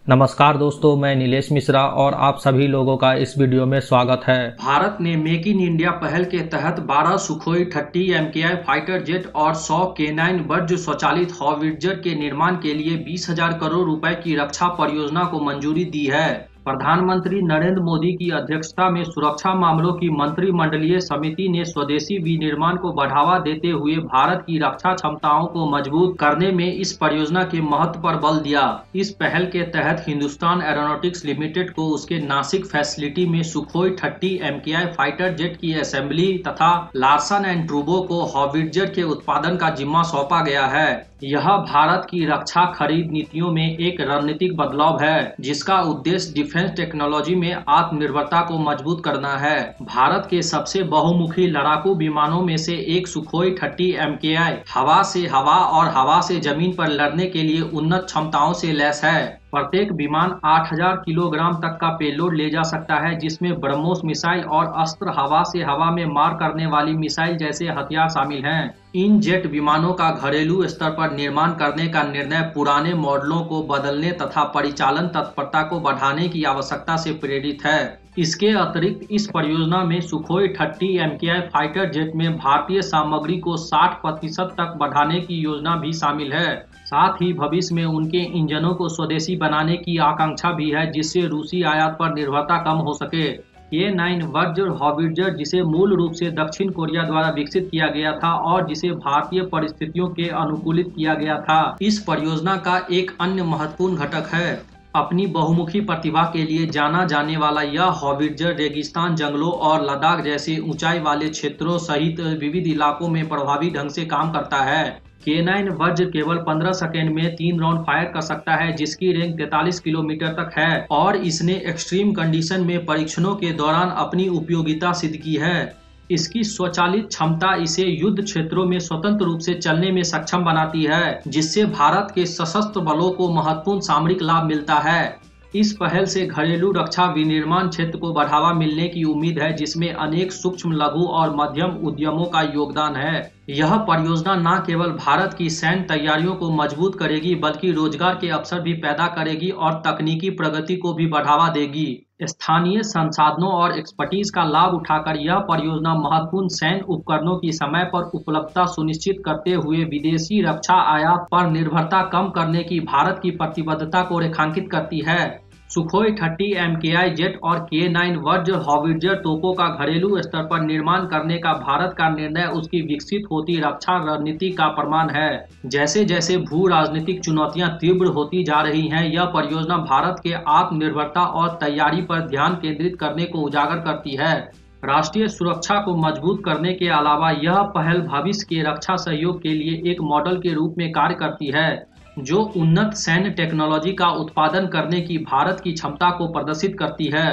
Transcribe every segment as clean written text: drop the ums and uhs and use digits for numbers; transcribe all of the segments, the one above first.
नमस्कार दोस्तों, मैं नीलेश मिश्रा और आप सभी लोगों का इस वीडियो में स्वागत है। भारत ने मेक इन इंडिया पहल के तहत 12 सुखोई 30 MKI फाइटर जेट और 100 K9 वज्र स्वचालित हॉविट्जर के निर्माण के लिए 20,000 करोड़ रुपए की रक्षा परियोजना को मंजूरी दी है। प्रधानमंत्री नरेंद्र मोदी की अध्यक्षता में सुरक्षा मामलों की मंत्रिमंडलीय समिति ने स्वदेशी विनिर्माण को बढ़ावा देते हुए भारत की रक्षा क्षमताओं को मजबूत करने में इस परियोजना के महत्व पर बल दिया। इस पहल के तहत हिंदुस्तान एरोनॉटिक्स लिमिटेड को उसके नासिक फैसिलिटी में सुखोई 30 MKI फाइटर जेट की असेंबली तथा लार्सन एंड टूब्रो को हॉविट्जर के उत्पादन का जिम्मा सौंपा गया है। यह भारत की रक्षा खरीद नीतियों में एक रणनीतिक बदलाव है, जिसका उद्देश्य डिफेंस टेक्नोलॉजी में आत्मनिर्भरता को मजबूत करना है। भारत के सबसे बहुमुखी लड़ाकू विमानों में से एक सुखोई 30 MKI हवा से हवा और हवा से जमीन पर लड़ने के लिए उन्नत क्षमताओं से लैस है। प्रत्येक विमान 8,000 किलोग्राम तक का पेलोड ले जा सकता है, जिसमें ब्रह्मोस मिसाइल और अस्त्र हवा से हवा में मार करने वाली मिसाइल जैसे हथियार शामिल हैं। इन जेट विमानों का घरेलू स्तर पर निर्माण करने का निर्णय पुराने मॉडलों को बदलने तथा परिचालन तत्परता को बढ़ाने की आवश्यकता से प्रेरित है। इसके अतिरिक्त इस परियोजना में सुखोई 30 MKI फाइटर जेट में भारतीय सामग्री को 60% तक बढ़ाने की योजना भी शामिल है। साथ ही भविष्य में उनके इंजनों को स्वदेशी बनाने की आकांक्षा भी है, जिससे रूसी आयात पर निर्भरता कम हो सके। K9 वज्र हॉविट्जर, जिसे मूल रूप से दक्षिण कोरिया द्वारा विकसित किया गया था और जिसे भारतीय परिस्थितियों के अनुकूलित किया गया था, इस परियोजना का एक अन्य महत्वपूर्ण घटक है। अपनी बहुमुखी प्रतिभा के लिए जाना जाने वाला यह हॉविट्जर रेगिस्तान, जंगलों और लद्दाख जैसे ऊंचाई वाले क्षेत्रों सहित विविध इलाकों में प्रभावी ढंग से काम करता है। K9 वज्र केवल 15 सेकेंड में 3 राउंड फायर कर सकता है, जिसकी रेंज 43 किलोमीटर तक है और इसने एक्सट्रीम कंडीशन में परीक्षणों के दौरान अपनी उपयोगिता सिद्ध की है। इसकी स्वचालित क्षमता इसे युद्ध क्षेत्रों में स्वतंत्र रूप से चलने में सक्षम बनाती है, जिससे भारत के सशस्त्र बलों को महत्वपूर्ण सामरिक लाभ मिलता है। इस पहल से घरेलू रक्षा विनिर्माण क्षेत्र को बढ़ावा मिलने की उम्मीद है, जिसमें अनेक सूक्ष्म, लघु और मध्यम उद्यमों का योगदान है। यह परियोजना न केवल भारत की सैन्य तैयारियों को मजबूत करेगी, बल्कि रोजगार के अवसर भी पैदा करेगी और तकनीकी प्रगति को भी बढ़ावा देगी। स्थानीय संसाधनों और एक्सपर्टीज का लाभ उठाकर यह परियोजना महत्वपूर्ण सैन्य उपकरणों की समय पर उपलब्धता सुनिश्चित करते हुए विदेशी रक्षा आयात पर निर्भरता कम करने की भारत की प्रतिबद्धता को रेखांकित करती है। सुखोई 30 MKI जेट और K9 वज्र हॉविट्जर तोपों का घरेलू स्तर पर निर्माण करने का भारत का निर्णय उसकी विकसित होती रक्षा रणनीति का प्रमाण है। जैसे जैसे भू राजनीतिक चुनौतियां तीव्र होती जा रही हैं, यह परियोजना भारत के आत्मनिर्भरता और तैयारी पर ध्यान केंद्रित करने को उजागर करती है। राष्ट्रीय सुरक्षा को मजबूत करने के अलावा यह पहल भविष्य के रक्षा सहयोग के लिए एक मॉडल के रूप में कार्य करती है, जो उन्नत सैन्य टेक्नोलॉजी का उत्पादन करने की भारत की क्षमता को प्रदर्शित करती है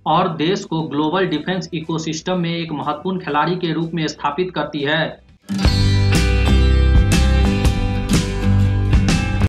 और देश को ग्लोबल डिफेंस इकोसिस्टम में एक महत्वपूर्ण खिलाड़ी के रूप में स्थापित करती है।